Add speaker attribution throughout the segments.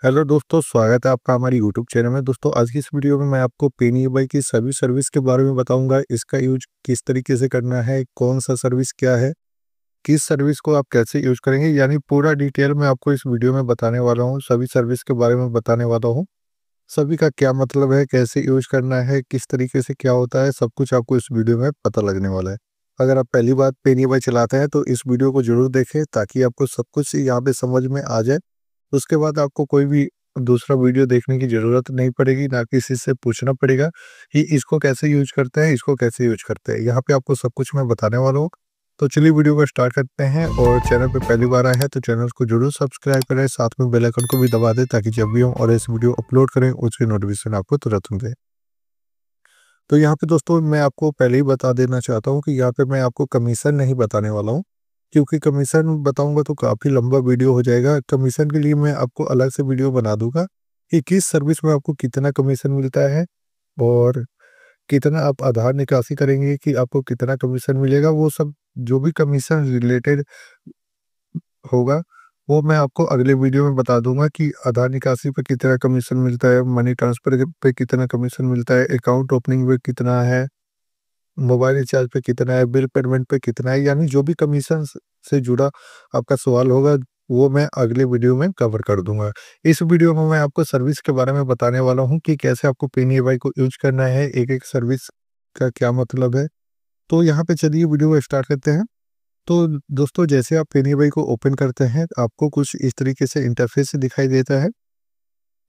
Speaker 1: Hello दोस्तों, स्वागत है आपका हमारी यूट्यूब चैनल में। दोस्तों, आज की इस वीडियो में मैं आपको पेन ई बाई की सभी सर्विस के बारे में बताऊंगा। इसका यूज किस तरीके से करना है, कौन सा सर्विस क्या है, किस सर्विस को आप कैसे यूज करेंगे, यानी पूरा डिटेल में आपको इस वीडियो में बताने वाला हूँ। सभी सर्विस के बारे में बताने वाला हूँ, सभी का क्या मतलब है, कैसे यूज करना है, किस तरीके से क्या होता है, सब कुछ आपको इस वीडियो में पता लगने वाला है। अगर आप पहली बार पेन ई बाई चलाते हैं तो इस वीडियो को जरूर देखें, ताकि आपको सब कुछ यहाँ पे समझ में आ जाए। उसके बाद आपको कोई भी दूसरा वीडियो देखने की ज़रूरत नहीं पड़ेगी, ना किसी से पूछना पड़ेगा कि इसको कैसे यूज़ करते हैं, इसको कैसे यूज़ करते हैं। यहाँ पे आपको सब कुछ मैं बताने वाला हूँ। तो चलिए वीडियो को स्टार्ट करते हैं, और चैनल पे पहली बार आए हैं तो चैनल को ज़रूर सब्सक्राइब करें, साथ में बेल आइकन को भी दबा दें, ताकि जब भी हम और ऐसी वीडियो अपलोड करें उसकी नोटिफिकेशन आपको तुरंत मिले। तो यहाँ पे दोस्तों मैं आपको पहले ही बता देना चाहता हूँ कि यहाँ पे मैं आपको कमीशन नहीं बताने वाला हूँ, क्योंकि कमीशन बताऊंगा तो काफ़ी लंबा वीडियो हो जाएगा। कमीशन के लिए मैं आपको अलग से वीडियो बना दूंगा कि किस सर्विस में आपको कितना कमीशन मिलता है, और कितना आप आधार निकासी करेंगे कि आपको कितना कमीशन मिलेगा। वो सब जो भी कमीशन रिलेटेड होगा, वो मैं आपको अगले वीडियो में बता दूंगा कि आधार निकासी पे कितना कमीशन मिलता है, मनी ट्रांसफर पे कितना कमीशन मिलता है, अकाउंट ओपनिंग पे कितना है, मोबाइल रिचार्ज पे कितना है, बिल पेमेंट पे कितना है। यानी जो भी कमीशन से जुड़ा आपका सवाल होगा, वो मैं अगले वीडियो में कवर कर दूंगा। इस वीडियो में मैं आपको सर्विस के बारे में बताने वाला हूँ कि कैसे आपको पेन ई को यूज करना है, एक एक सर्विस का क्या मतलब है। तो यहाँ पे चलिए वीडियो को स्टार्ट करते हैं। तो दोस्तों, जैसे आप पेन ई को ओपन करते हैं, आपको कुछ इस तरीके से इंटरफेस दिखाई देता है।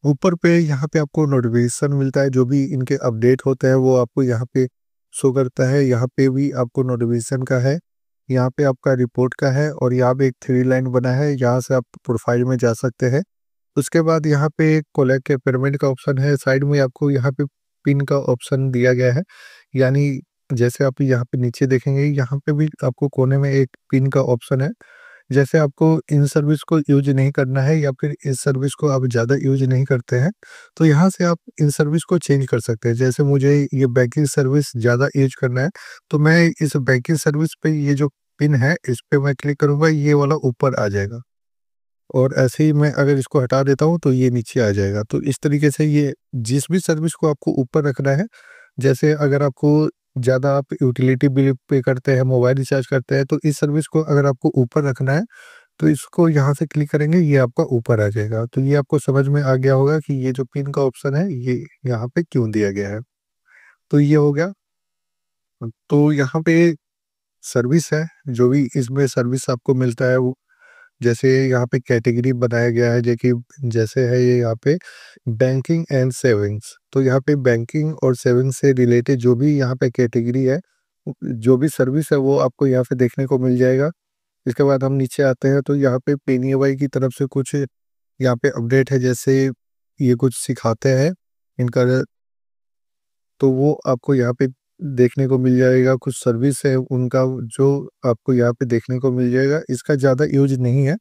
Speaker 1: ऊपर पे यहाँ पे आपको नोटिफिकेशन मिलता है, जो भी इनके अपडेट होते हैं वो आपको यहाँ पे शो करता है। यहाँ पे भी आपको नोटिफिकेशन का है, यहाँ पे आपका रिपोर्ट का है, और यहाँ पे एक 3 लाइन बना है, यहाँ से आप प्रोफाइल में जा सकते हैं। उसके बाद यहाँ पे कोलेक्ट पेमेंट का ऑप्शन है, साइड में आपको यहाँ पे पिन का ऑप्शन दिया गया है। यानी जैसे आप यहाँ पे नीचे देखेंगे, यहाँ पे भी आपको कोने में एक पिन का ऑप्शन है। जैसे आपको इन सर्विस को यूज नहीं करना है, या फिर इस सर्विस को आप ज़्यादा यूज नहीं करते हैं, तो यहाँ से आप इन सर्विस को चेंज कर सकते हैं। जैसे मुझे ये बैंकिंग सर्विस ज़्यादा यूज करना है, तो मैं इस बैंकिंग सर्विस पे ये जो पिन है, इस पे मैं क्लिक करूँगा, ये वाला ऊपर आ जाएगा। और ऐसे ही मैं अगर इसको हटा देता हूँ तो ये नीचे आ जाएगा। तो इस तरीके से ये जिस भी सर्विस को आपको ऊपर रखना है, जैसे अगर आपको ज़्यादा आप यूटिलिटी बिल पे करते हैं, मोबाइल रिचार्ज करते हैं, तो इस सर्विस को अगर आपको ऊपर रखना है, तो इसको यहाँ से क्लिक करेंगे, ये आपका ऊपर आ जाएगा। तो ये आपको समझ में आ गया होगा कि ये जो पिन का ऑप्शन है, ये यहाँ पे क्यों दिया गया है। तो ये हो गया। तो यहाँ पे सर्विस है, जो भी इसमें सर्विस आपको मिलता है वो, जैसे यहाँ पे कैटेगरी बनाया गया है, जो कि जैसे है ये यहाँ पे बैंकिंग एंड सेविंग्स। तो यहाँ पे बैंकिंग और सेविंग्स से रिलेटेड जो भी यहाँ पे कैटेगरी है, जो भी सर्विस है, वो आपको यहाँ पे देखने को मिल जाएगा। इसके बाद हम नीचे आते हैं, तो यहाँ पे पेन ई वाई की तरफ से कुछ यहाँ पे अपडेट है। जैसे ये कुछ सिखाते हैं इनका, तो वो आपको यहाँ पे देखने को मिल जाएगा। कुछ सर्विस है उनका, जो आपको यहाँ पे देखने को मिल जाएगा। इसका ज़्यादा यूज नहीं है।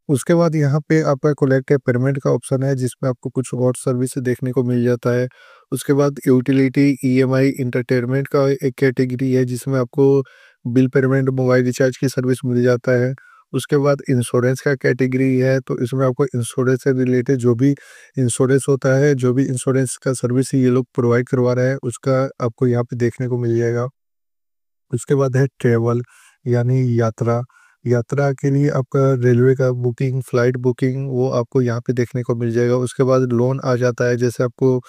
Speaker 1: उसके बाद यहाँ पे आपका कोलेक्ट पेमेंट का ऑप्शन है, जिसमें आपको कुछ और सर्विस देखने को मिल जाता है। उसके बाद यूटिलिटी, ईएमआई, एंटरटेनमेंट का एक कैटेगरी है, जिसमें आपको बिल पेमेंट, मोबाइल रिचार्ज की सर्विस मिल जाता है। उसके बाद इंश्योरेंस का कैटेगरी है, तो इसमें आपको इंश्योरेंस से रिलेटेड जो भी इंश्योरेंस होता है, जो भी इंश्योरेंस का सर्विस ये लोग प्रोवाइड करवा रहे हैं, उसका आपको यहाँ पे देखने को मिल जाएगा। उसके बाद है ट्रैवल, यानी यात्रा। यात्रा के लिए आपका रेलवे का बुकिंग, फ्लाइट बुकिंग, वो आपको यहाँ पे देखने को मिल जाएगा। उसके बाद लोन आ जाता है, जैसे आपको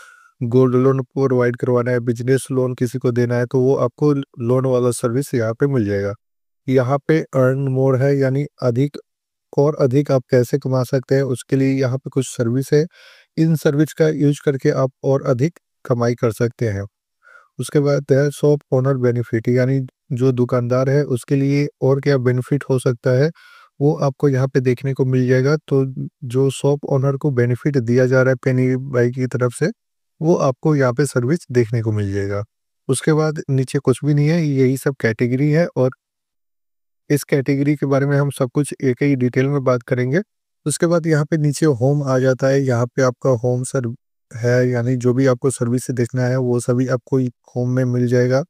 Speaker 1: गोल्ड लोन प्रोवाइड करवाना है, बिजनेस लोन किसी को देना है, तो वो आपको लोन वाला सर्विस यहाँ पे मिल जाएगा। यहाँ पे अर्न मोर है, यानी अधिक और अधिक आप कैसे कमा सकते हैं, उसके लिए यहाँ पे कुछ सर्विस है। इन सर्विस का यूज करके आप और अधिक कमाई कर सकते हैं। उसके बाद है शॉप ओनर बेनिफिट, यानी जो दुकानदार है उसके लिए और क्या बेनिफिट हो सकता है, वो आपको यहाँ पे देखने को मिल जाएगा। तो जो शॉप ओनर को बेनिफिट दिया जा रहा है पेनी बाई की तरफ से, वो आपको यहाँ पे सर्विस देखने को मिल जाएगा। उसके बाद नीचे कुछ भी नहीं है, यही सब कैटेगरी है, और इस कैटेगरी के बारे में हम सब कुछ एक ही डिटेल में बात करेंगे। उसके बाद यहाँ पे नीचे होम आ जाता है, यहाँ पे आपका होम सर है, यानी जो भी आपको सर्विस से देखना है वो सभी आपको होम में मिल जाएगा।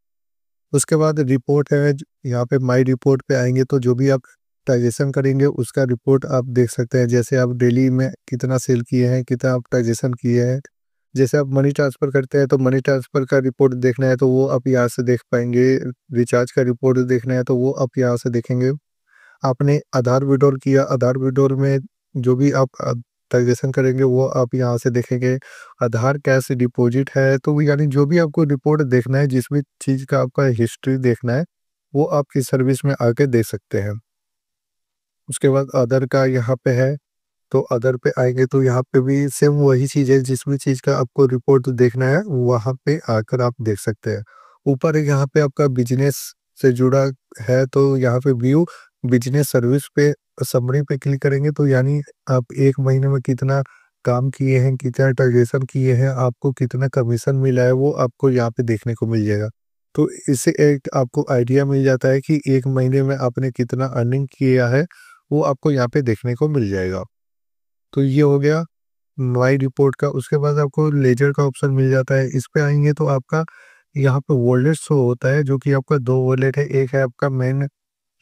Speaker 1: उसके बाद रिपोर्ट है, यहाँ पे माई रिपोर्ट पे आएंगे, तो जो भी आप ट्रांजेक्शन करेंगे उसका रिपोर्ट आप देख सकते हैं। जैसे आप डेली में कितना सेल किए हैं, कितना आप ट्रांजेक्शन किए हैं। जैसे आप मनी ट्रांसफ़र करते हैं तो मनी ट्रांसफ़र का रिपोर्ट देखना है तो वो आप यहाँ से देख पाएँगे। रिचार्ज का रिपोर्ट देखना है तो वो आप यहाँ से देखेंगे। आपने आधार विड्रॉल किया, आधार विड्रॉल में जो भी आप ट्रांज़ैक्शन करेंगे वो आप यहाँ से देखेंगे। आधार कैश डिपॉज़िट है तो यानी जो भी आपको रिपोर्ट देखना है, जिस भी चीज़ का आपका हिस्ट्री देखना है, वो आप इस सर्विस में आके देख सकते हैं। उसके बाद अदर का यहाँ पे है, तो अदर पे आएँगे तो यहाँ पे भी सेम वही चीज़ है, जिस भी चीज़ का आपको रिपोर्ट देखना है, वहाँ पे आकर आप देख सकते हैं। ऊपर एक यहाँ पे आपका बिज़नेस से जुड़ा है, तो यहाँ पे व्यू बिज़नेस सर्विस पे समरी पे क्लिक करेंगे तो यानी आप 1 महीने में कितना काम किए हैं, कितना ट्रांज़ैक्शन किए हैं, आपको कितना कमीशन मिला है, वो आपको यहाँ पे देखने को मिल जाएगा। तो इससे एक आपको आइडिया मिल जाता है कि 1 महीने में आपने कितना अर्निंग किया है, वो आपको यहाँ पे देखने को मिल जाएगा। तो ये हो गया माई रिपोर्ट का। उसके बाद आपको लेजर का ऑप्शन मिल जाता है। इस पे आएँगे तो आपका यहाँ पे वॉलेट शो होता है, जो कि आपका 2 वॉलेट है। एक है आपका मेन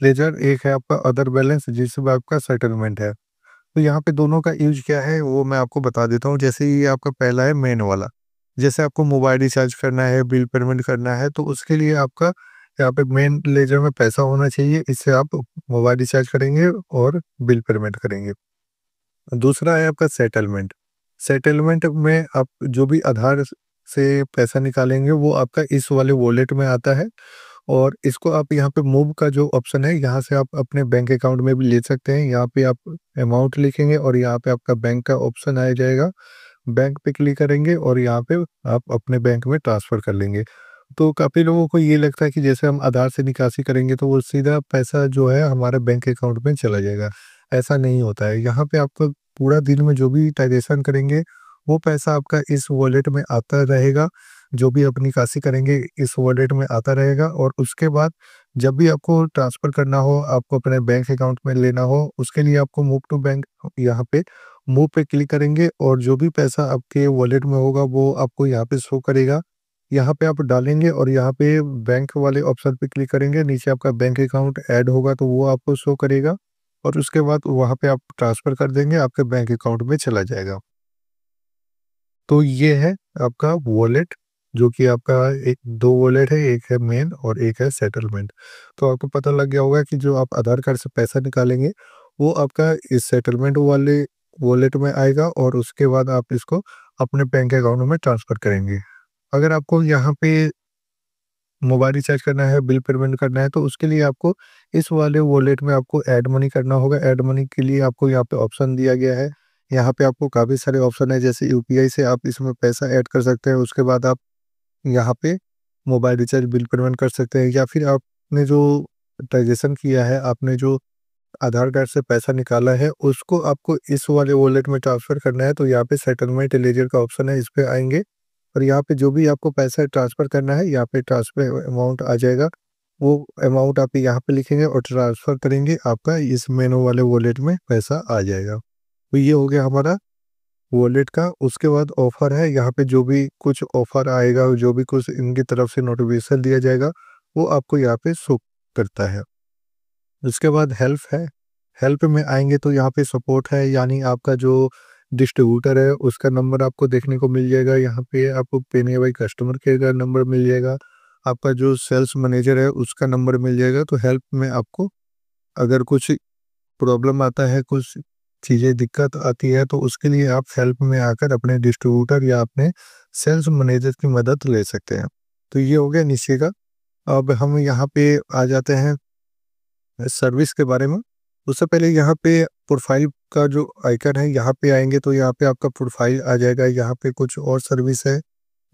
Speaker 1: लेजर, एक है आपका अदर बैलेंस जिसमें आपका सेटलमेंट है। तो यहाँ पे दोनों का यूज़ क्या है वो मैं आपको बता देता हूँ। जैसे ये आपका पहला है मेन वाला। जैसे आपको मोबाइल रिचार्ज करना है, बिल पेमेंट करना है तो उसके लिए आपका यहाँ पे मेन लेजर में पैसा होना चाहिए। इससे आप मोबाइल रिचार्ज करेंगे और बिल पेमेंट करेंगे। दूसरा है आपका सेटलमेंट। सेटलमेंट में आप जो भी आधार से पैसा निकालेंगे वो आपका इस वाले वॉलेट में आता है और इसको आप यहाँ पे मूव का जो ऑप्शन है, यहाँ से आप अपने बैंक अकाउंट में भी ले सकते हैं। यहाँ पे आप अमाउंट लिखेंगे और यहाँ पे आपका बैंक का ऑप्शन आ जाएगा। बैंक पे क्लिक करेंगे और यहाँ पे आप अपने बैंक में ट्रांसफ़र कर लेंगे। तो काफ़ी लोगों को ये लगता है कि जैसे हम आधार से निकासी करेंगे तो वो सीधा पैसा जो है हमारे बैंक अकाउंट में चला जाएगा। ऐसा नहीं होता है। यहाँ पे आपको पूरा दिन में जो भी ट्रांज़ैक्शन करेंगे, वो पैसा आपका इस वॉलेट में आता रहेगा। जो भी आप निकासी करेंगे इस वॉलेट में आता रहेगा और उसके बाद जब भी आपको ट्रांसफ़र करना हो, आपको अपने बैंक अकाउंट में लेना हो, उसके लिए आपको मूव टू बैंक यहाँ पे मूव पे क्लिक करेंगे और जो भी पैसा आपके वॉलेट में होगा वो आपको यहाँ पे शो करेगा। यहाँ पे आप डालेंगे और यहाँ पे बैंक वाले ऑप्शन पे क्लिक करेंगे, नीचे आपका बैंक अकाउंट ऐड होगा तो वो आपको शो करेगा और उसके बाद वहाँ पे आप ट्रांसफ़र कर देंगे, आपके बैंक अकाउंट में चला जाएगा। तो ये है आपका वॉलेट, जो कि आपका एक 2 वॉलेट है, एक है मेन और एक है सेटलमेंट। तो आपको पता लग गया होगा कि जो आप आधार कार्ड से पैसा निकालेंगे, वो आपका इस सेटलमेंट वाले वॉलेट में आएगा और उसके बाद आप इसको अपने बैंक अकाउंट में ट्रांसफ़र करेंगे। अगर आपको यहाँ पे मोबाइल रिचार्ज करना है, बिल पेमेंट करना है, तो उसके लिए आपको इस वाले वॉलेट में आपको ऐड मनी करना होगा। ऐड मनी के लिए आपको यहाँ पे ऑप्शन दिया गया है। यहाँ पे आपको काफ़ी सारे ऑप्शन है, जैसे यूपीआई से आप इसमें पैसा ऐड कर सकते हैं। उसके बाद आप यहाँ पे मोबाइल रिचार्ज, बिल पेमेंट कर सकते हैं या फिर आपने जो ट्रांज़ैक्शन किया है, आपने जो आधार कार्ड से पैसा निकाला है, उसको आपको इस वाले वॉलेट में ट्रांसफ़र करना है, तो यहाँ पे सेटलमेंट लेजर का ऑप्शन है, इस पे आएँगे और यहाँ पे जो भी आपको पैसा ट्रांसफ़र करना है, यहाँ पे ट्रांसफ़र अमाउंट आ जाएगा। वो अमाउंट आप यहाँ पे लिखेंगे और ट्रांसफ़र करेंगे, आपका इस मेनू वाले वॉलेट में पैसा आ जाएगा। तो ये हो गया हमारा वॉलेट का। उसके बाद ऑफ़र है, यहाँ पे जो भी कुछ ऑफ़र आएगा, जो भी कुछ इनकी तरफ से नोटिफ़िकेशन दिया जाएगा, वो आपको यहाँ पे शो करता है। उसके बाद हेल्प है। हेल्प में आएँगे तो यहाँ पे सपोर्ट है, यानी आपका जो डिस्ट्रीब्यूटर है उसका नंबर आपको देखने को मिल जाएगा। यहाँ पे आपको पेनी बाई कस्टमर केयर का नंबर मिल जाएगा। आपका जो सेल्स मैनेजर है उसका नंबर मिल जाएगा। तो हेल्प में आपको अगर कुछ प्रॉब्लम आता है, कुछ चीज़ें दिक्कत आती है तो उसके लिए आप हेल्प में आकर अपने डिस्ट्रीब्यूटर या अपने सेल्स मैनेजर की मदद ले सकते हैं। तो ये हो गया नीचे का। अब हम यहाँ पे आ जाते हैं सर्विस के बारे में। उससे पहले यहाँ पे प्रोफ़ाइल का जो आइकन है, यहाँ पे आएँगे तो यहाँ पे आपका प्रोफ़ाइल आ जाएगा। यहाँ पे कुछ और सर्विस है,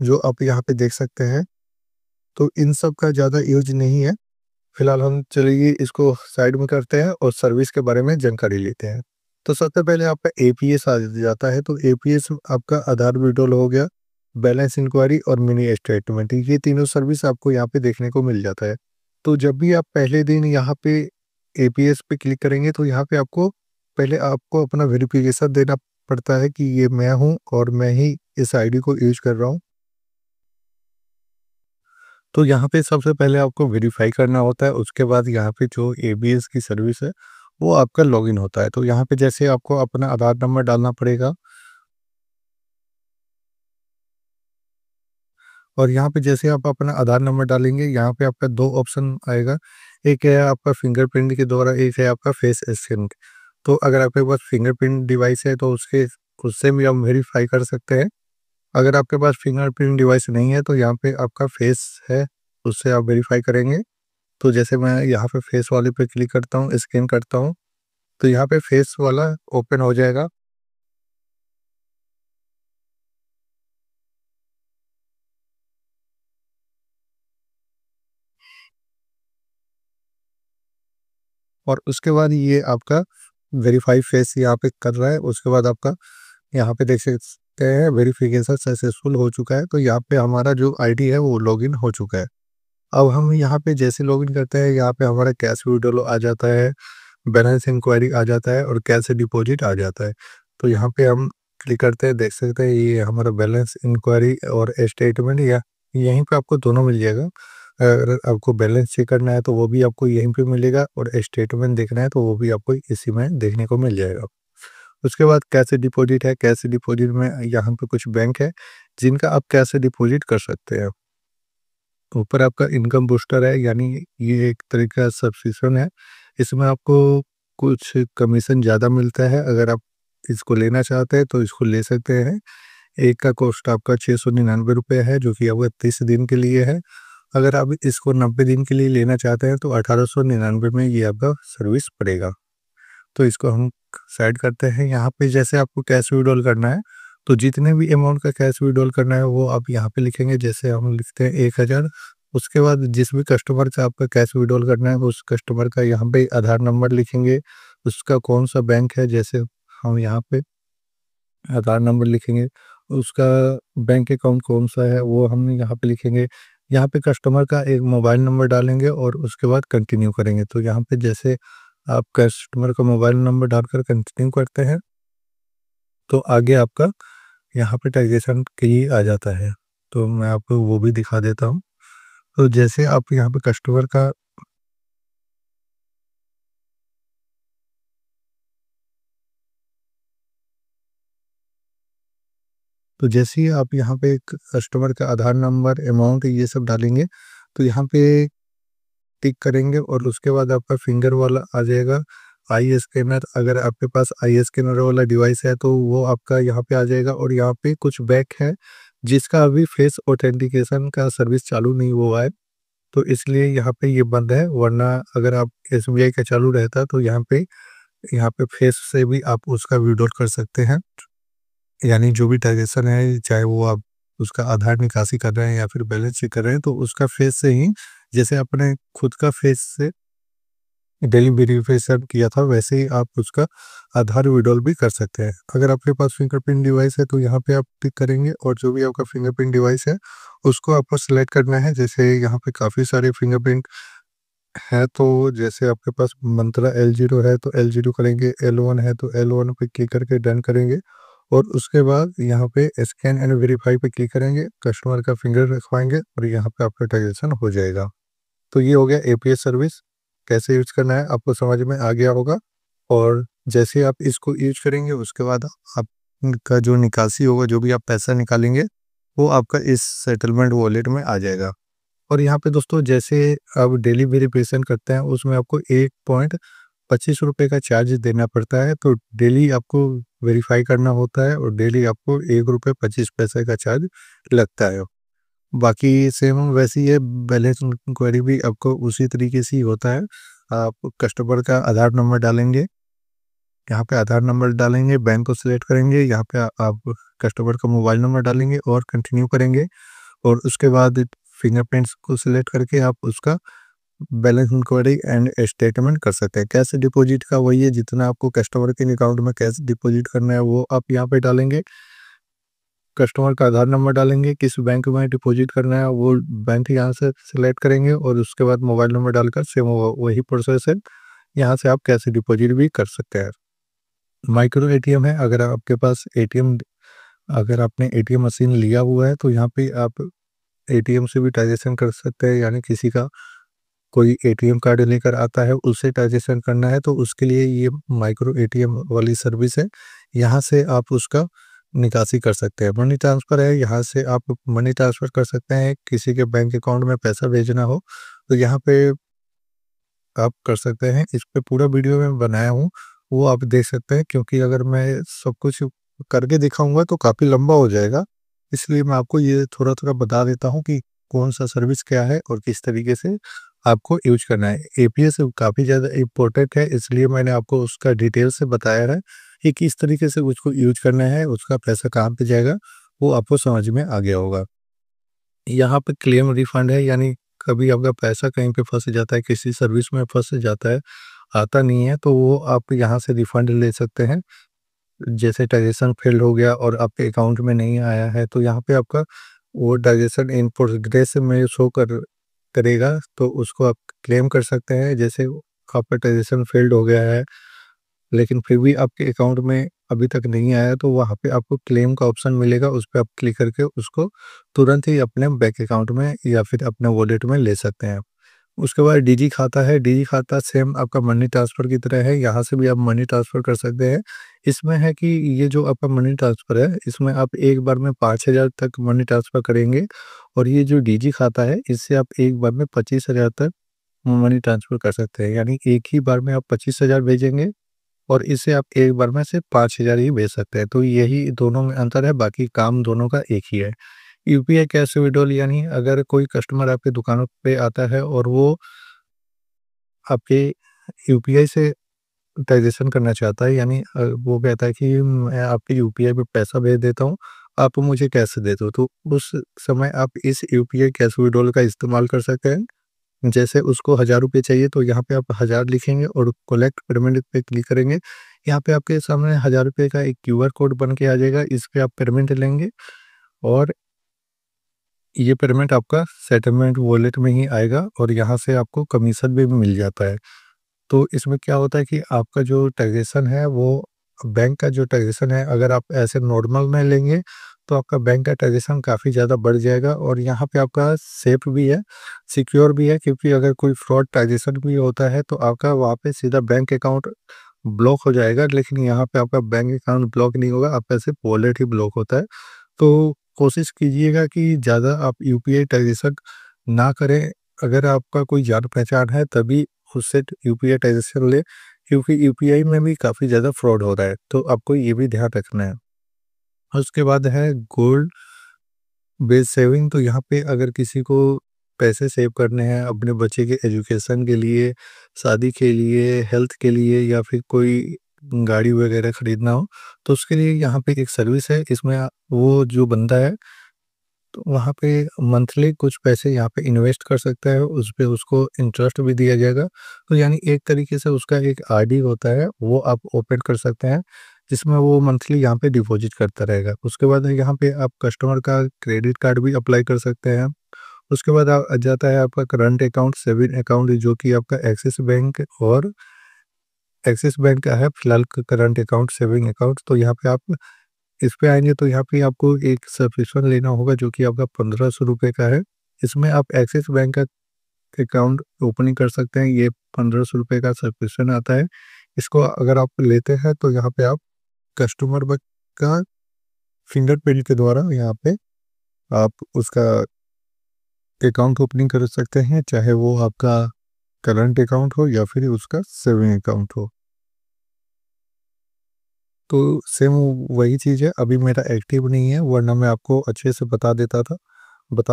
Speaker 1: जो आप यहाँ पे देख सकते हैं। तो इन सब का ज़्यादा यूज़ नहीं है। फिलहाल हम चलिए इसको साइड में करते हैं और सर्विस के बारे में जानकारी लेते हैं। तो सबसे पहले आपका एपीएस आ जाता है, तो एपीएस आपका आधार विड्रॉल हो गया, बैलेंस इंक्वायरी और मिनी स्टेटमेंट, ये तीनों सर्विस आपको यहाँ पे देखने को मिल जाता है। तो जब भी आप पहले दिन यहाँ पे एपीएस पे क्लिक करेंगे तो यहाँ पे आपको पहले आपको अपना वेरिफिकेशन देना पड़ता है कि ये मैं हूँ और मैं ही इस आईडी को यूज़ कर रहा हूँ। तो यहाँ पे सबसे पहले आपको वेरीफ़ाई करना होता है, उसके बाद यहाँ पे जो एबीएस की सर्विस है, वो आपका लॉगिन होता है। तो यहाँ पे जैसे आपको अपना आधार नंबर डालना पड़ेगा और यहाँ पे जैसे आप अपना आधार नंबर डालेंगे, यहाँ पे आपका 2 ऑप्शन आएगा। एक है आपका फिंगरप्रिंट के द्वारा, एक है आपका फेस स्कैन। तो अगर आपके पास फिंगरप्रिंट डिवाइस है तो उससे भी आप वेरीफ़ाई कर सकते हैं। अगर आपके पास फिंगरप्रिंट डिवाइस नहीं है तो यहाँ पे आपका फेस है, उससे आप वेरीफ़ाई करेंगे। तो जैसे मैं यहाँ पे फेस वाले पे क्लिक करता हूँ, स्कैन करता हूँ, तो यहाँ पे फेस वाला ओपन हो जाएगा। और उसके बाद ये आपका वेरीफाई फेस यहाँ पे कर रहा है। उसके बाद आपका यहाँ पे देख सकते हैं वेरिफिकेशन सक्सेसफुल हो चुका है। तो यहाँ पे हमारा जो आईडी है वो लॉगिन हो चुका है। अब हम यहाँ पे जैसे लॉगिन करते हैं, यहाँ पे हमारा कैश विड्रॉल आ जाता है, बैलेंस इंक्वायरी आ जाता है और कैश डिपॉजिट आ जाता है। तो यहाँ पे हम क्लिक करते हैं, देख सकते हैं ये हमारा बैलेंस इंक्वायरी और स्टेटमेंट, या यहीं पे आपको दोनों मिल जाएगा। अगर आपको बैलेंस चेक करना है तो वो भी आपको यहीं पे मिलेगा और स्टेटमेंट देखना है तो वो भी आपको इसी में देखने को मिल जाएगा। उसके बाद कैश डिपॉजिट है। कैश डिपॉजिट में यहाँ पे कुछ बैंक है जिनका आप कैश डिपॉजिट कर सकते हैं। ऊपर आपका इनकम बूस्टर है, यानी ये एक तरीके का सब्सक्रिप्शन है। इसमें आपको कुछ कमीशन ज़्यादा मिलता है। अगर आप इसको लेना चाहते हैं तो इसको ले सकते हैं। एक का कॉस्ट आपका 699 रुपये है, जो कि आपका 30 दिन के लिए है। अगर आप इसको 90 दिन के लिए लेना चाहते हैं तो 1899 में ये आपका सर्विस पड़ेगा। तो इसको हम साइड करते हैं। यहाँ पे जैसे आपको कैश विड्रॉल करना है तो जितने भी अमाउंट का कैश विड्रॉल करना है वो आप यहाँ पे लिखेंगे। जैसे हम लिखते हैं 1000। उसके बाद जिस भी कस्टमर से आपका कैश विड्रॉल करना है उस कस्टमर का यहाँ पे आधार नंबर लिखेंगे, उसका कौन सा बैंक है, जैसे हम यहाँ पे आधार नंबर लिखेंगे, उसका बैंक अकाउंट कौन सा है वो हम यहाँ पे लिखेंगे। यहाँ पे कस्टमर का एक मोबाइल नंबर डालेंगे और उसके बाद कंटिन्यू करेंगे। तो यहाँ पे जैसे आप कस्टमर का मोबाइल नंबर डालकर कंटिन्यू करते हैं तो आगे आपका यहाँ पे ट्रांज़ैक्शन की आ जाता है। तो मैं आपको वो भी दिखा देता हूँ। तो जैसे आप यहाँ पे कस्टमर का तो जैसे ही आप यहाँ पे कस्टमर का आधार नंबर, अमाउंट ये सब डालेंगे तो यहाँ पे टिक करेंगे और उसके बाद आपका फिंगर वाला आ जाएगा आई स्कैनर। अगर आपके पास आई स्कैनर वाला डिवाइस है तो वो आपका यहाँ पे आ जाएगा। और यहाँ पे कुछ बैंक है जिसका अभी फेस ऑथेंटिकेशन का सर्विस चालू नहीं हुआ है, तो इसलिए यहाँ पे ये बंद है। वरना अगर आप एसबीआई का चालू रहता तो यहाँ पे फेस से भी आप उसका विड्रॉल कर सकते हैं। यानी जो भी ट्रांज़ैक्शन है, चाहे वो आप उसका आधार निकासी कर रहे हैं या फिर बैलेंस चेक कर रहे हैं, तो उसका फेस से ही, जैसे आपने खुद का फेस से डेली वेरिफिकेशन किया था, वैसे ही आप उसका आधार विड्रॉल भी कर सकते हैं। अगर आपके पास फिंगरप्रिंट डिवाइस है तो यहाँ पे आप टिक करेंगे और जो भी आपका फिंगरप्रिंट डिवाइस है उसको आपको सेलेक्ट करना है। जैसे यहाँ पे काफ़ी सारे फिंगरप्रिंट है, तो जैसे आपके पास मंत्रा L0 है तो L0 करेंगे, L1 है तो L1 पे क्लिक करके डन करेंगे और उसके बाद यहाँ पे स्कैन एंड वेरीफाई पे क्लिक करेंगे, कस्टमर का फिंगर रखवाएंगे और यहाँ पे आपका ट्रांजेक्शन हो जाएगा। तो ये हो गया एपीएस सर्विस। कैसे यूज करना है आपको समझ में आ गया होगा। और जैसे आप इसको यूज करेंगे उसके बाद आपका जो निकासी होगा, जो भी आप पैसा निकालेंगे वो आपका इस सेटलमेंट वॉलेट में आ जाएगा। और यहाँ पे दोस्तों जैसे आप डेली वेरिफिकेशन करते हैं उसमें आपको 1.25 रुपये का चार्ज देना पड़ता है। तो डेली आपको वेरीफाई करना होता है और डेली आपको 1 रुपये 25 पैसे का चार्ज लगता है। बाकी सेम वैसे ही है, बैलेंस इंक्वायरी भी आपको उसी तरीके से ही होता है। आप कस्टमर का आधार नंबर डालेंगे, यहाँ पे आधार नंबर डालेंगे, बैंक को सिलेक्ट करेंगे, यहाँ पे आप कस्टमर का मोबाइल नंबर डालेंगे और कंटिन्यू करेंगे। और उसके बाद फिंगरप्रिंट्स को सिलेक्ट करके आप उसका बैलेंस इंक्वायरी एंड स्टेटमेंट कर सकते हैं। कैश डिपॉजिट का वही है, जितना आपको कस्टमर के अकाउंट में कैश डिपॉजिट करना है वो आप यहाँ पे डालेंगे, कस्टमर का आधार नंबर डालेंगे, किस बैंक में डिपॉजिट करना है वो बैंक यहाँ से सिलेक्ट करेंगे और उसके बाद मोबाइल नंबर डालकर सेम वही प्रोसेस है। यहाँ से आप कैश डिपॉजिट भी कर सकते हैं। माइक्रो एटीएम है, अगर आपके पास एटीएम, अगर आपने एटीएम मशीन लिया हुआ है तो यहाँ पे आप एटीएम से भी ट्रांजेक्शन कर सकते हैं। यानी किसी का कोई एटीएम कार्ड लेकर आता है, उससे ट्रांज़ैक्शन करना है, तो उसके लिए ये माइक्रो एटीएम वाली सर्विस है। यहाँ से आप उसका निकासी कर सकते हैं। मनी ट्रांसफ़र है, यहाँ से आप मनी ट्रांसफ़र कर सकते हैं। किसी के बैंक अकाउंट में पैसा भेजना हो, तो यहाँ पे आप कर सकते हैं। इस पे पूरा वीडियो मैं बनाया हूँ, वो आप देख सकते हैं, क्योंकि अगर मैं सब कुछ करके दिखाऊँगा तो काफ़ी लंबा हो जाएगा। इसलिए मैं आपको ये थोड़ा-थोड़ा बता देता हूँ कि कौन-सा सर्विस क्या है और किस तरीके से आपको यूज़ करना है। एपीएस काफ़ी ज़्यादा इम्पोर्टेंट है, इसलिए मैंने आपको उसका डिटेल से बताया है कि किस तरीके से उसको यूज़ करना है, उसका पैसा कहाँ पे जाएगा, वो आपको समझ में आ गया होगा। यहाँ पे क्लेम रिफंड है, यानी कभी आपका पैसा कहीं पे फँस जाता है, किसी सर्विस में फँस जाता है, आता नहीं है, तो वो आप यहाँ से रिफंड ले सकते हैं। जैसे ट्रांज़ैक्शन फेल्ड हो गया और आपके अकाउंट में नहीं आया है, तो यहाँ पे आपका वो ट्रांज़ैक्शन इन प्रोग्रेस में शो करेगा, तो उसको आप क्लेम कर सकते हैं। जैसे आपका ट्रांज़ैक्शन फेल्ड हो गया है, लेकिन फिर भी आपके अकाउंट में अभी तक नहीं आया, तो वहाँ पे आपको क्लेम का ऑप्शन मिलेगा, उस पे आप क्लिक करके उसको तुरंत ही अपने बैंक अकाउंट में या फिर अपने वॉलेट में ले सकते हैं। उसके बाद डिजी खाता है, डिजी खाता सेम आपका मनी ट्रांसफ़र की तरह है, यहाँ से भी आप मनी ट्रांसफ़र कर सकते हैं। इसमें है कि ये जो आपका मनी ट्रांसफ़र है, इसमें आप एक बार में 5,000 तक मनी ट्रांसफ़र करेंगे, और ये जो डिजी खाता है, इससे आप एक बार में 25,000 तक मनी ट्रांसफ़र कर सकते हैं। यानी एक ही बार में आप 25,000 भेजेंगे, और इसे आप एक बार में सिर्फ 5,000 ही भेज सकते हैं। तो यही दोनों में अंतर है, बाकी काम दोनों का एक ही है। यूपीआई कैश विड्रॉल, यानी अगर कोई कस्टमर आपकी दुकानों पे आता है और वो आपके यूपीआई से ट्रांज़ैक्शन करना चाहता है, यानी वो कहता है कि मैं आपके यूपीआई पे पैसा भेज देता हूँ, आप मुझे कैश दे दो। तो उस समय आप इस यूपीआई कैश विड्रॉल का इस्तेमाल कर सकते हैं। जैसे उसको ₹1000 चाहिए, तो यहाँ पे आप 1000 लिखेंगे और कलेक्ट पेमेंट पे क्लिक करेंगे। यहाँ पे आपके सामने ₹1000 का एक क्यूआर कोड बन के आ जाएगा, इस पे आप पेमेंट लेंगे, और ये पेमेंट आपका सेटलमेंट वॉलेट में ही आएगा, और यहाँ से आपको कमीशन भी मिल जाता है। तो इसमें क्या होता है कि आपका जो ट्रांज़ैक्शन है, वो बैंक का जो ट्रांज़ैक्शन है, अगर आप ऐसे नॉर्मल में लेंगे, तो आपका बैंक का ट्रांज़ैक्शन काफ़ी ज़्यादा बढ़ जाएगा, और यहाँ पे आपका सेफ भी है, सिक्योर भी है, क्योंकि अगर कोई फ्रॉड ट्रांज़ैक्शन भी होता है, तो आपका वहाँ पे सीधा बैंक अकाउंट ब्लॉक हो जाएगा। लेकिन यहाँ पे आपका बैंक अकाउंट ब्लॉक नहीं होगा, आपका सिर्फ वॉलेट ही ब्लॉक होता है। तो कोशिश कीजिएगा कि ज़्यादा आप यूपीआई ट्रांज़ैक्शन ना करें। अगर आपका कोई जान-पहचान है, तभी उससे यूपीआई ट्रांज़ैक्शन लें, क्योंकि यूपीआई में भी काफ़ी ज़्यादा फ्रॉड हो रहा है, तो आपको ये भी ध्यान रखना है। उसके बाद है गोल्ड बेस सेविंग, तो यहाँ पे अगर किसी को पैसे सेव करने हैं अपने बच्चे के एजुकेशन के लिए, शादी के लिए, हेल्थ के लिए, या फिर कोई गाड़ी वगैरह खरीदना हो, तो उसके लिए यहाँ पे एक सर्विस है। इसमें वो जो बंदा है, तो वहाँ पे मंथली कुछ पैसे यहाँ पे इन्वेस्ट कर सकता है, उस पे उसको इंटरेस्ट भी दिया जाएगा। तो यानी एक तरीके से उसका एक आरडी होता है, वो आप ओपन कर सकते हैं, जिसमें वो मंथली यहाँ पे डिपॉजिट करता रहेगा। उसके बाद यहाँ पे आप कस्टमर का क्रेडिट कार्ड भी अप्लाई कर सकते हैं। उसके बाद आ जाता है आपका करंट अकाउंट, सेविंग अकाउंट, जो कि आपका एक्सिस बैंक का है फिलहाल करंट अकाउंट, सेविंग अकाउंट। तो यहाँ पे आप इस पे आएँगे, तो यहाँ पे आपको एक सब्सक्रिप्शन लेना होगा, जो कि आपका ₹1500 का है। इसमें आप एक्सिस बैंक का अकाउंट ओपनिंग कर सकते हैं, ये ₹1500 का सब्सक्रिप्शन आता है। इसको अगर आप लेते हैं, तो यहाँ पे आप कस्टमर का फिंगरप्रिंट के द्वारा यहाँ पे आप उसका अकाउंट ओपनिंग कर सकते हैं, चाहे वो आपका करंट अकाउंट हो या फिर उसका सेविंग अकाउंट हो। तो सेम वही चीज़ है, अभी मेरा एक्टिव नहीं है, वरना मैं आपको अच्छे से बता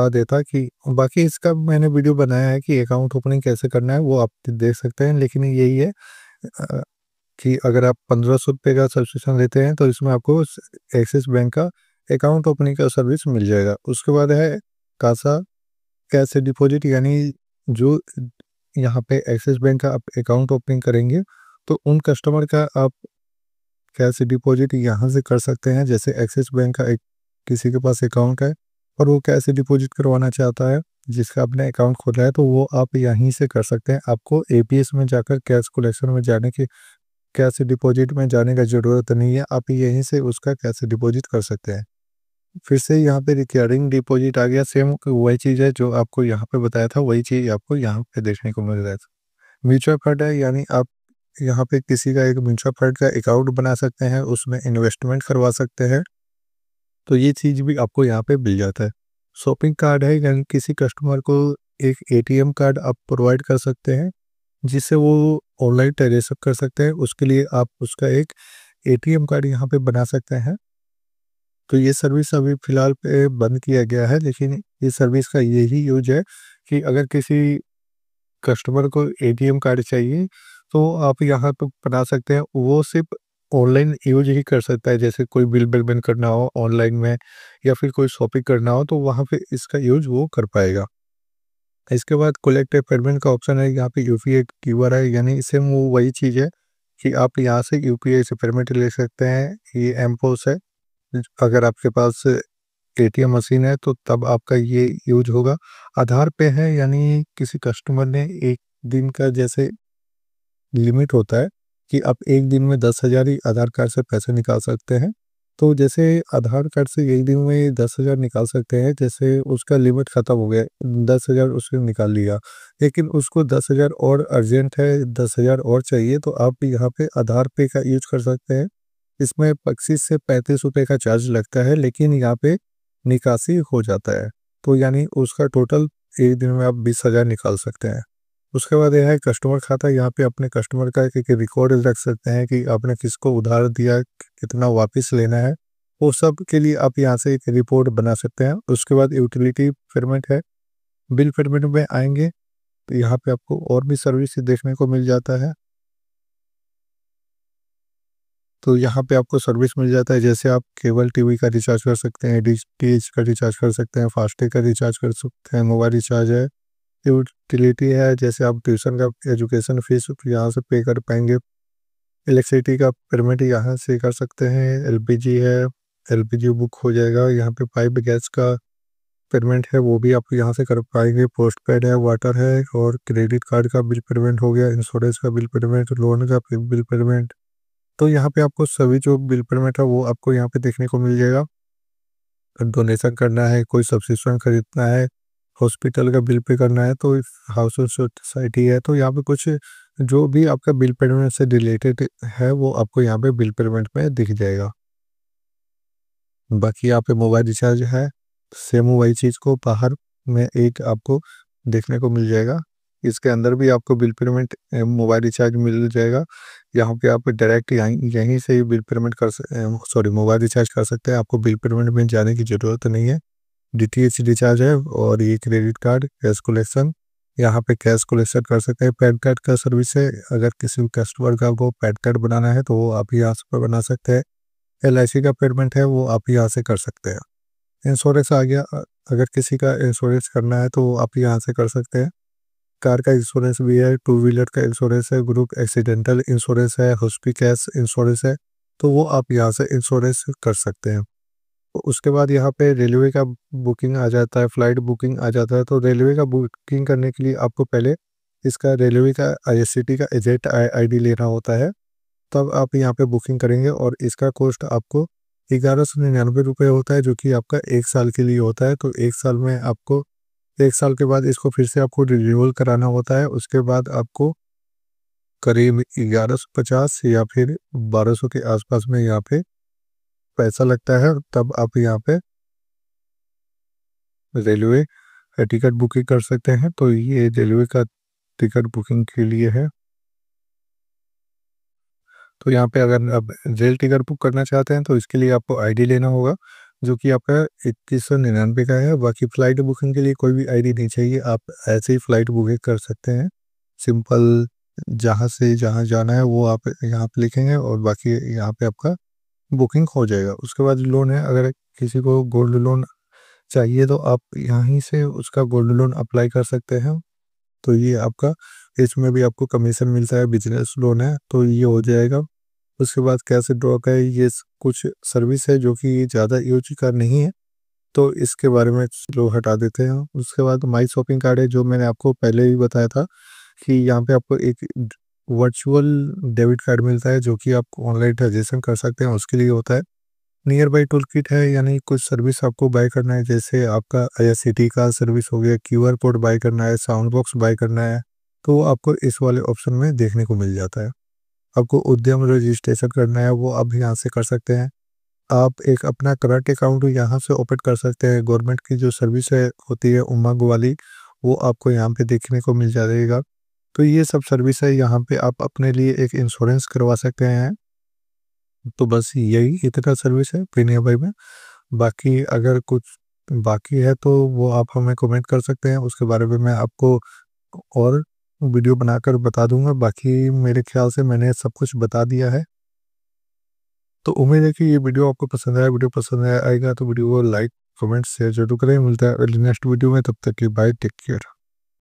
Speaker 1: देता कि बाकी इसका मैंने वीडियो बनाया है कि अकाउंट ओपनिंग कैसे करना है, वो आप देख सकते हैं। लेकिन यही है अ, कि अगर आप ₹1500 का सब्सक्रिप्शन लेते हैं, तो इसमें आपको एक्सिस बैंक का अकाउंट ओपनिंग का सर्विस मिल जाएगा। उसके बाद है कासा कैश डिपॉजिट, यानी जो यहाँ पे एक्सिस बैंक का आप अकाउंट ओपनिंग करेंगे, तो उन कस्टमर का आप कैश डिपॉजिट यहाँ से कर सकते हैं। जैसे एक्सिस बैंक का एक किसी के पास अकाउंट है और वो कैश डिपॉजिट करवाना चाहता है, जिसका आपने अकाउंट खोला है, तो वो आप यहीं से कर सकते हैं। आपको एपीएस में जाकर कैश कलेक्शन में जाने की, कैश डिपॉजिट में जाने का ज़रूरत नहीं है, आप यहीं से उसका कैश डिपॉजिट कर सकते हैं। फिर से यहाँ पे रिकरिंग डिपॉजिट आ गया, सेम वही चीज़ है जो आपको यहाँ पे बताया था, वही चीज़ आपको यहाँ पे देखने को मिल रहा है। म्यूचुअल फंड है, यानी आप यहाँ पे किसी का एक म्यूचुअल फंड का अकाउंट बना सकते हैं, उसमें इन्वेस्टमेंट करवा सकते हैं, तो ये चीज़ भी आपको यहाँ पे मिल जाता है। शॉपिंग कार्ड है, यानी किसी कस्टमर को एक एटीएम कार्ड आप प्रोवाइड कर सकते हैं, जिससे वो ऑनलाइन ट्रांजेक्शन कर सकते हैं, उसके लिए आप उसका एक एटीएम कार्ड यहाँ पे बना सकते हैं। तो ये सर्विस अभी फ़िलहाल पे बंद किया गया है, लेकिन इस सर्विस का यही यूज़ है कि अगर किसी कस्टमर को एटीएम कार्ड चाहिए, तो आप यहाँ पे बना सकते हैं। वो सिर्फ़ ऑनलाइन यूज़ ही कर सकता है, जैसे कोई बिल पेमेंट करना हो ऑनलाइन में या फिर कोई शॉपिंग करना हो, तो वहाँ पे इसका यूज़ वो कर पाएगा। इसके बाद कलेक्ट पेमेंट का ऑप्शन है, यहाँ पे यूपीआई क्यूआर है, यानी सेम वो वही चीज़ है कि आप यहाँ से यूपीआई से पेमेंट ले सकते हैं। ये एम-पोस है, अगर आपके पास एटीएम मशीन है तो तब आपका ये यूज़ होगा। आधार पे है, यानी किसी कस्टमर ने 1 दिन का जैसे लिमिट होता है कि आप 1 दिन में 10,000 ही आधार कार्ड से पैसे निकाल सकते हैं। तो जैसे आधार कार्ड से 1 दिन में 10,000 निकाल सकते हैं, जैसे उसका लिमिट ख़त्म हो गया, 10,000 उसने निकाल लिया, लेकिन उसको 10,000 और अर्जेंट है, 10,000 और चाहिए, तो आप यहाँ पे आधार पे का यूज़ कर सकते हैं। इसमें 25 से 35 रुपए का चार्ज लगता है, लेकिन यहाँ पे निकासी हो जाता है। तो यानी उसका टोटल 1 दिन में आप 20,000 निकाल सकते हैं। उसके बाद यह है कस्टमर खाता, यहाँ पे अपने कस्टमर का एक रिकॉर्ड रख सकते हैं कि आपने किसको उधार दिया, कितना वापस लेना है, वो सब के लिए आप यहाँ से एक रिपोर्ट बना सकते हैं। उसके बाद यूटिलिटी पेमेंट है, बिल पेमेंट में आएंगे तो यहाँ पे आपको और भी सर्विस देखने को मिल जाता है। तो यहाँ पे आपको सर्विस मिल जाता है, जैसे आप केबल टीवी का रिचार्ज कर सकते हैं, डीटीएच का रिचार्ज कर सकते हैं, फास्टैग का रिचार्ज कर सकते हैं, मोबाइल रिचार्ज है, यूटिलिटी है, जैसे आप ट्यूशन का एजुकेशन फीस यहाँ से पे कर पाएंगे, इलेक्ट्रिसिटी का पेमेंट यहाँ से कर सकते हैं, एलपीजी है, एलपीजी बुक हो जाएगा, यहाँ पे पाइप गैस का पेमेंट है वो भी आप यहाँ से कर पाएंगे, पोस्टपेड है, वाटर है, और क्रेडिट कार्ड का बिल पेमेंट हो गया, इंश्योरेंस का बिल पेमेंट, लोन का बिल पेमेंट। तो यहाँ पे आपको सभी जो बिल पेमेंट है वो आपको यहाँ पे देखने को मिल जाएगा। डोनेशन करना है, कोई सब्सक्रिप्शन खरीदना है, हॉस्पिटल का बिल पे करना है, तो हाउस होल्ड सोसाइटी है, तो यहाँ पे कुछ जो भी आपका बिल पेमेंट से रिलेटेड है वो आपको यहाँ पे बिल पेमेंट में दिख जाएगा। बाकी यहाँ पे मोबाइल रिचार्ज है, सेम वही चीज़ को बाहर में एक आपको देखने को मिल जाएगा। इसके अंदर भी आपको बिल पेमेंट मोबाइल रिचार्ज मिल जाएगा। यहाँ पे आप डायरेक्ट यहीं से ही बिल पेमेंट मोबाइल रिचार्ज कर सकते हैं, आपको बिल पेमेंट में जाने की ज़रूरत नहीं है। डीटीएच रिचार्ज है, और ये क्रेडिट कार्ड, कैश कलेक्शन, यहाँ पे कैश कलेक्शन कर सकते हैं। पैन कार्ड का सर्विस है, अगर किसी कस्टमर का को पैन कार्ड बनाना है तो वो आप यहाँ से बना सकते हैं। एलआईसी का पेमेंट है वो आप यहाँ से कर सकते हैं। इंश्योरेंस आ गया, अगर किसी का इंश्योरेंस करना है तो वो आप यहाँ से कर सकते हैं। कार का इंश्योरेंस भी है, टू व्हीलर का इंश्योरेंस है, ग्रुप एक्सीडेंटल इंश्योरेंस है, हॉस्पिटैश इंश्योरेंस है, तो वो आप यहाँ से इंश्योरेंस कर सकते हैं। तो उसके बाद यहाँ पे रेलवे का बुकिंग आ जाता है, फ्लाइट बुकिंग आ जाता है। तो रेलवे का बुकिंग करने के लिए आपको पहले इसका रेलवे का आईएससीटी का एजेंट आईडी लेना होता है, तब आप यहाँ पे बुकिंग करेंगे, और इसका कॉस्ट आपको 1199 रुपये होता है, जो कि आपका 1 साल के लिए होता है। तो 1 साल में आपको 1 साल के बाद इसको फिर से आपको रिन्यूअल कराना होता है। उसके बाद आपको करीब 1150 या फिर 1200 के आसपास में यहाँ पे पैसा लगता है, तब आप यहाँ पे रेलवे टिकट बुकिंग कर सकते हैं। तो ये रेलवे का टिकट बुकिंग के लिए है। तो यहाँ पे अगर आप रेल टिकट बुक करना चाहते हैं तो इसके लिए आपको आईडी लेना होगा, जो कि आपका 2199 का है। बाकी फ़्लाइट बुकिंग के लिए कोई भी आईडी नहीं चाहिए, आप ऐसे ही फ़्लाइट बुकिंग कर सकते हैं। सिंपल जहाँ से जहाँ जाना है वो आप यहाँ पे लिखेंगे, और बाकी यहाँ पे आपका बुकिंग हो जाएगा। उसके बाद लोन है, अगर किसी को गोल्ड लोन चाहिए तो आप यहीं से उसका गोल्ड लोन अप्लाई कर सकते हैं। तो ये आपका, इसमें भी आपको कमीशन मिलता है, बिजनेस लोन है तो ये हो जाएगा। उसके बाद कैसे ड्रॉ का है, ये कुछ सर्विस है जो कि ज़्यादा यूज का नहीं है, तो इसके बारे में लोग हटा देते हैं। उसके बाद माई शॉपिंग कार्ड है, जो मैंने आपको पहले ही बताया था कि यहाँ पे आपको एक वर्चुअल डेबिट कार्ड मिलता है, जो कि आप ऑनलाइन ट्रांजेक्शन कर सकते हैं, उसके लिए होता है। नियर बाई टूल किट है, यानी कुछ सर्विस आपको बाय करना है, जैसे आपका आईआरसीटी का सर्विस हो गया, क्यूआर कोड बाय करना है, साउंड बॉक्स बाय करना है, तो वो आपको इस वाले ऑप्शन में देखने को मिल जाता है। आपको उद्यम रजिस्ट्रेशन करना है, वो आप यहाँ से कर सकते हैं। आप एक अपना करंट अकाउंट यहाँ से ओपन कर सकते हैं। गवर्नमेंट की जो सर्विस है होती है उमंग वाली, वो आपको यहाँ पे देखने को मिल जाएगा। तो ये सब सर्विस है, यहाँ पे आप अपने लिए एक इंश्योरेंस करवा सकते हैं। तो बस यही इतना सर्विस है पेनीबाई में। बाकी अगर कुछ बाकी है तो वो आप हमें कमेंट कर सकते हैं, उसके बारे में मैं आपको और वीडियो बनाकर बता दूंगा। बाकी मेरे ख्याल से मैंने सब कुछ बता दिया है। तो उम्मीद है कि ये वीडियो आपको पसंद आया। वीडियो पसंद आएगा तो वीडियो को लाइक कमेंट शेयर जरूर करें। मिलता है अगली नेक्स्ट वीडियो में, तब तक की बाय, टेक केयर।